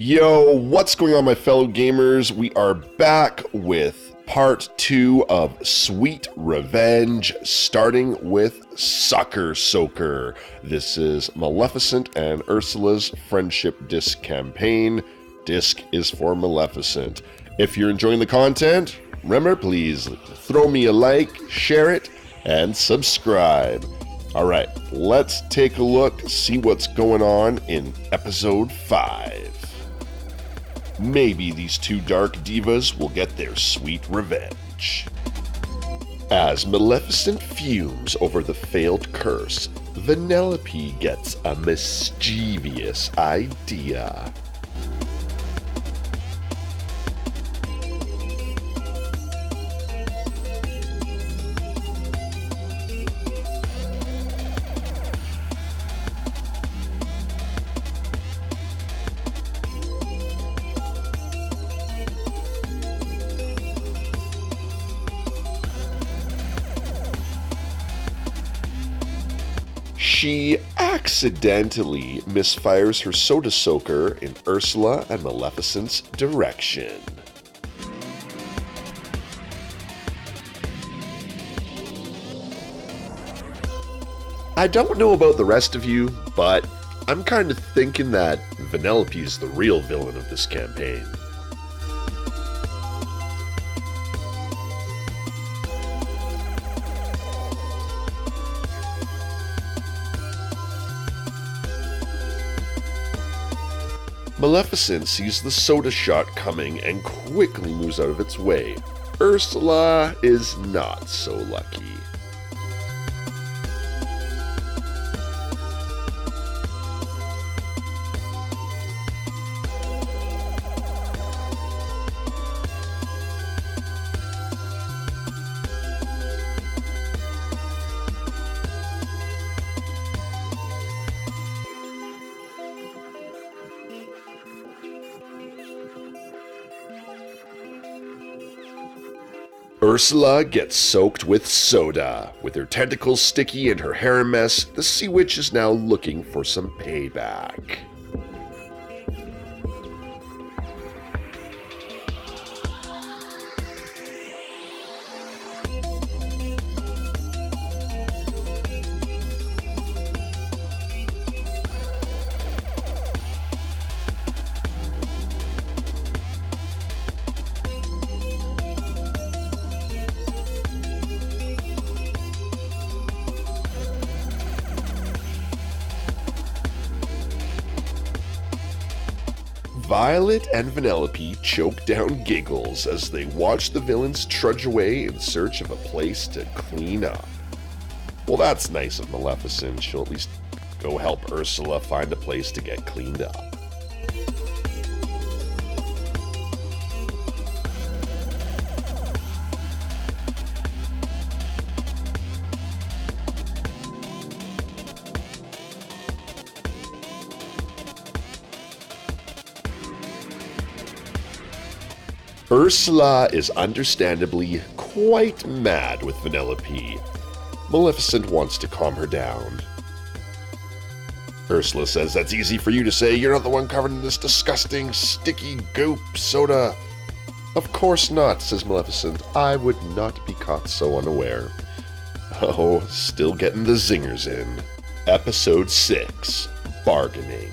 Yo, what's going on, my fellow gamers? We are back with part 2 of Sweet Revenge, starting with Sucker Soaker. This is Maleficent and Ursula's friendship disc campaign. Disc is for Maleficent. If you're enjoying the content, remember, please throw me a like, share it, and subscribe. Alright, let's take a look, see what's going on in episode 5. Maybe these two Dark Divas will get their sweet revenge. As Maleficent fumes over the failed curse, Vanellope gets a mischievous idea. She accidentally misfires her soda soaker in Ursula and Maleficent's direction. I don't know about the rest of you, but I'm kind of thinking that Vanellope is the real villain of this campaign. Maleficent sees the soda shot coming and quickly moves out of its way. Ursula is not so lucky. Ursula gets soaked with soda. With her tentacles sticky and her hair a mess, the Sea Witch is now looking for some payback. Violet and Vanellope choke down giggles as they watch the villains trudge away in search of a place to clean up. Well, that's nice of Maleficent. She'll at least go help Ursula find a place to get cleaned up. Ursula is understandably quite mad with Vanellope. Maleficent wants to calm her down. Ursula says that's easy for you to say, you're not the one covered in this disgusting, sticky goop soda. Of course not, says Maleficent. I would not be caught so unaware. Oh, still getting the zingers in. Episode 6, Bargaining.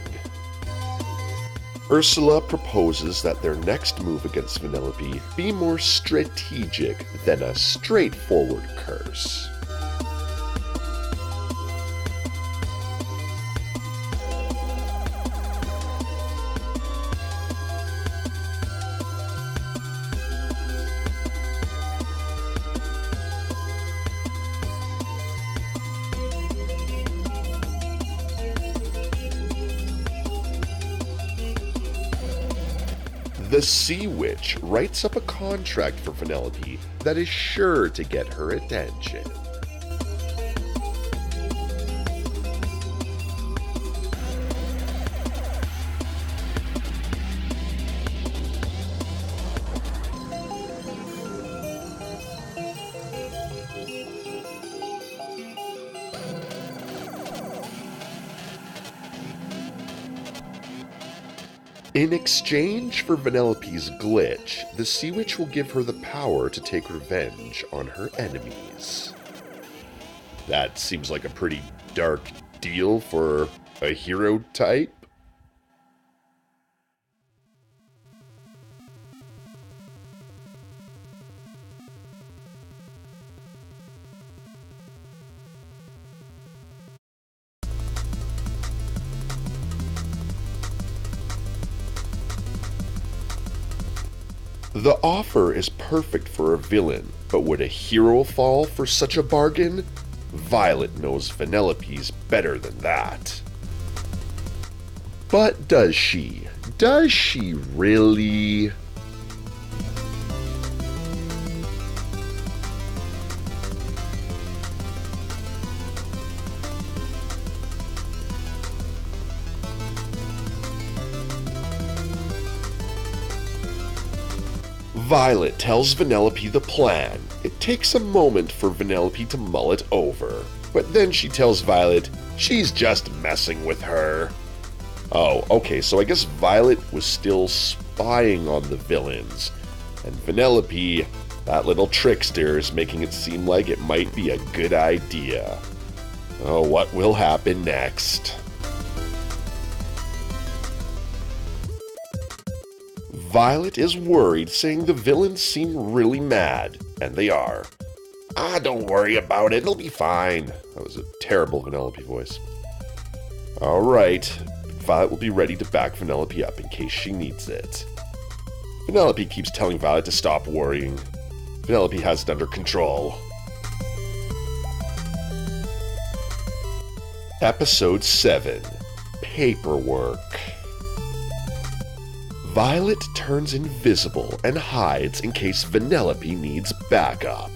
Ursula proposes that their next move against Vanellope be more strategic than a straightforward curse. The Sea Witch writes up a contract for Vanellope that is sure to get her attention. In exchange for Vanellope's glitch, the Sea Witch will give her the power to take revenge on her enemies. That seems like a pretty dark deal for a hero type. The offer is perfect for a villain, but would a hero fall for such a bargain? Violet knows Vanellope's better than that. But does she? Does she really? Violet tells Vanellope the plan. It takes a moment for Vanellope to mull it over, but then she tells Violet she's just messing with her. Oh, okay, so I guess Violet was still spying on the villains, and Vanellope, that little trickster, is making it seem like it might be a good idea. Oh, what will happen next? Violet is worried, saying the villains seem really mad, and they are. Ah, don't worry about it, it'll be fine. That was a terrible Vanellope voice. Alright, Violet will be ready to back Vanellope up in case she needs it. Vanellope keeps telling Violet to stop worrying. Vanellope has it under control. Episode 7. Paperwork. Violet turns invisible and hides in case Vanellope needs backup.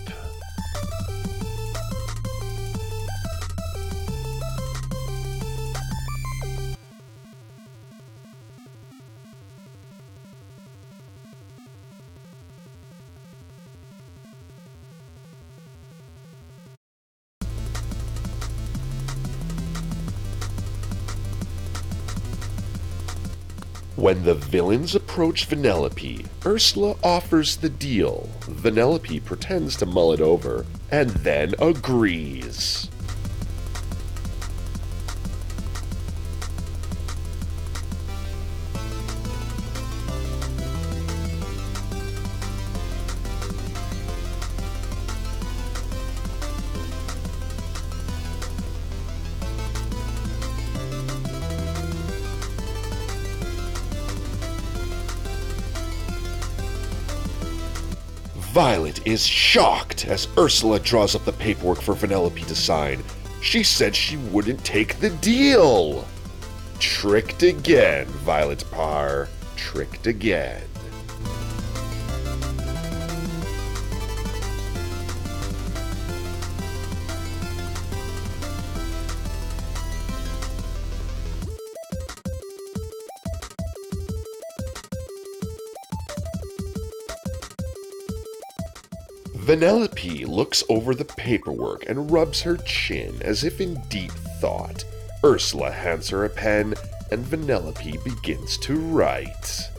When the villains approach Vanellope, Ursula offers the deal. Vanellope pretends to mull it over, and then agrees. Violet is shocked as Ursula draws up the paperwork for Vanellope to sign. She said she wouldn't take the deal. Tricked again, Violet Parr. Tricked again. Vanellope looks over the paperwork and rubs her chin as if in deep thought. Ursula hands her a pen, and Vanellope begins to write.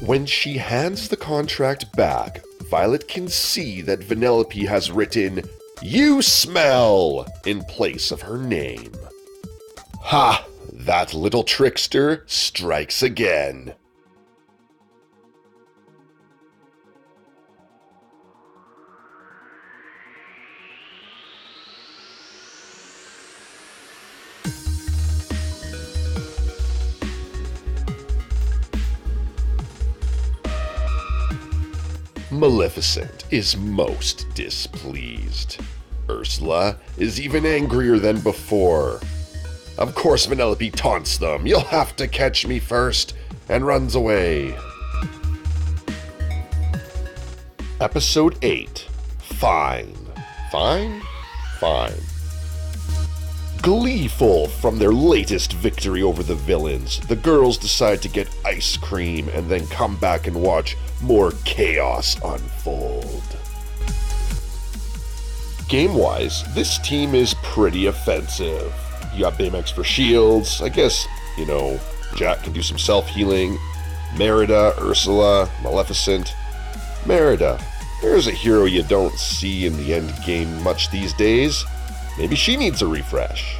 When she hands the contract back, Violet can see that Vanellope has written, "You smell," in place of her name. Ha! That little trickster strikes again. Maleficent is most displeased. Ursula is even angrier than before. Of course Vanellope taunts them, "You'll have to catch me first," and runs away. Episode 8. Fine. Fine? Fine. Gleeful from their latest victory over the villains, the girls decide to get ice cream and then come back and watch more chaos unfold. Game-wise, this team is pretty offensive. You got Baymax for shields, I guess, Jack can do some self-healing. Merida, Ursula, Maleficent. Merida, there's a hero you don't see in the end game much these days. Maybe she needs a refresh.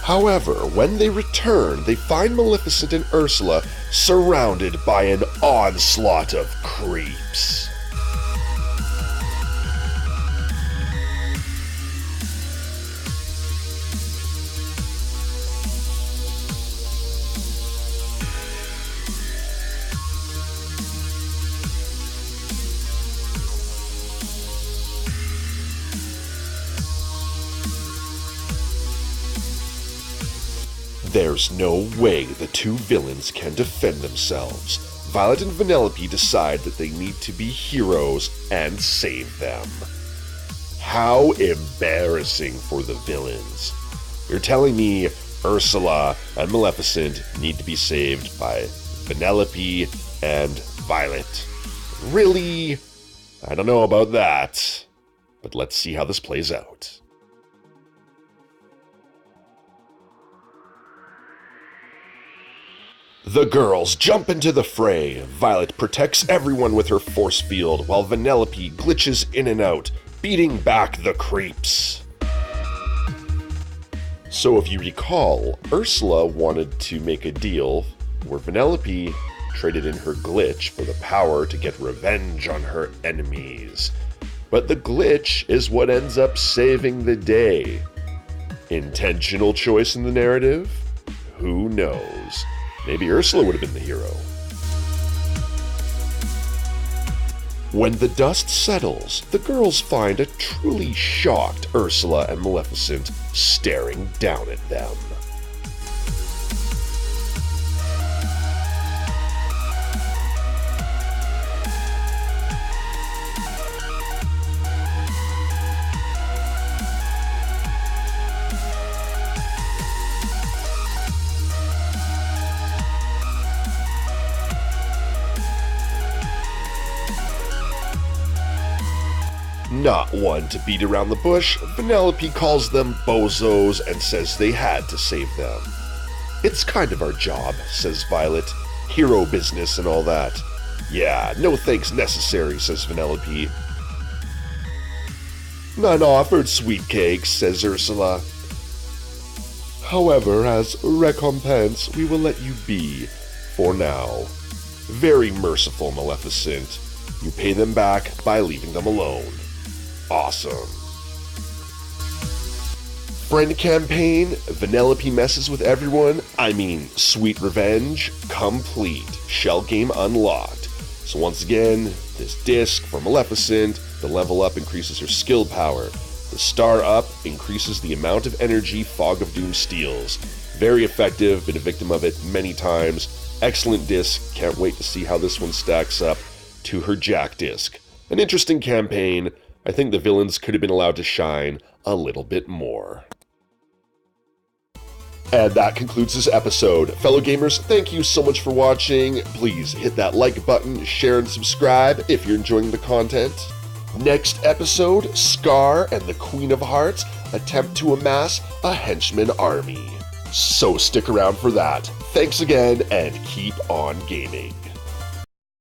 However, when they return, they find Maleficent and Ursula surrounded by an onslaught of creeps. There's no way the two villains can defend themselves. Violet and Vanellope decide that they need to be heroes and save them. How embarrassing for the villains. You're telling me Ursula and Maleficent need to be saved by Vanellope and Violet. Really? I don't know about that. But let's see how this plays out. The girls jump into the fray. Violet protects everyone with her force field, while Vanellope glitches in and out, beating back the creeps. So if you recall, Ursula wanted to make a deal where Vanellope traded in her glitch for the power to get revenge on her enemies. But the glitch is what ends up saving the day. Intentional choice in the narrative? Who knows? Maybe Ursula would have been the hero. When the dust settles, the girls find a truly shocked Ursula and Maleficent staring down at them. Not one to beat around the bush, Vanellope calls them bozos and says they had to save them. It's kind of our job, says Violet. Hero business and all that. Yeah, no thanks necessary, says Vanellope. None offered, sweet cakes, says Ursula. However, as recompense, we will let you be, for now. Very merciful, Maleficent. You pay them back by leaving them alone. Awesome. Friend campaign, Vanellope messes with everyone, sweet revenge, complete. Shell game unlocked. So once again, this disc for Maleficent, the level up increases her skill power. The star up increases the amount of energy Fog of Doom steals. Very effective, been a victim of it many times. Excellent disc, can't wait to see how this one stacks up to her Jack disc. An interesting campaign. I think the villains could have been allowed to shine a little bit more. And that concludes this episode. Fellow gamers, thank you so much for watching. Please hit that like button, share and subscribe if you're enjoying the content. Next episode, Scar and the Queen of Hearts attempt to amass a henchman army. So stick around for that. Thanks again and keep on gaming.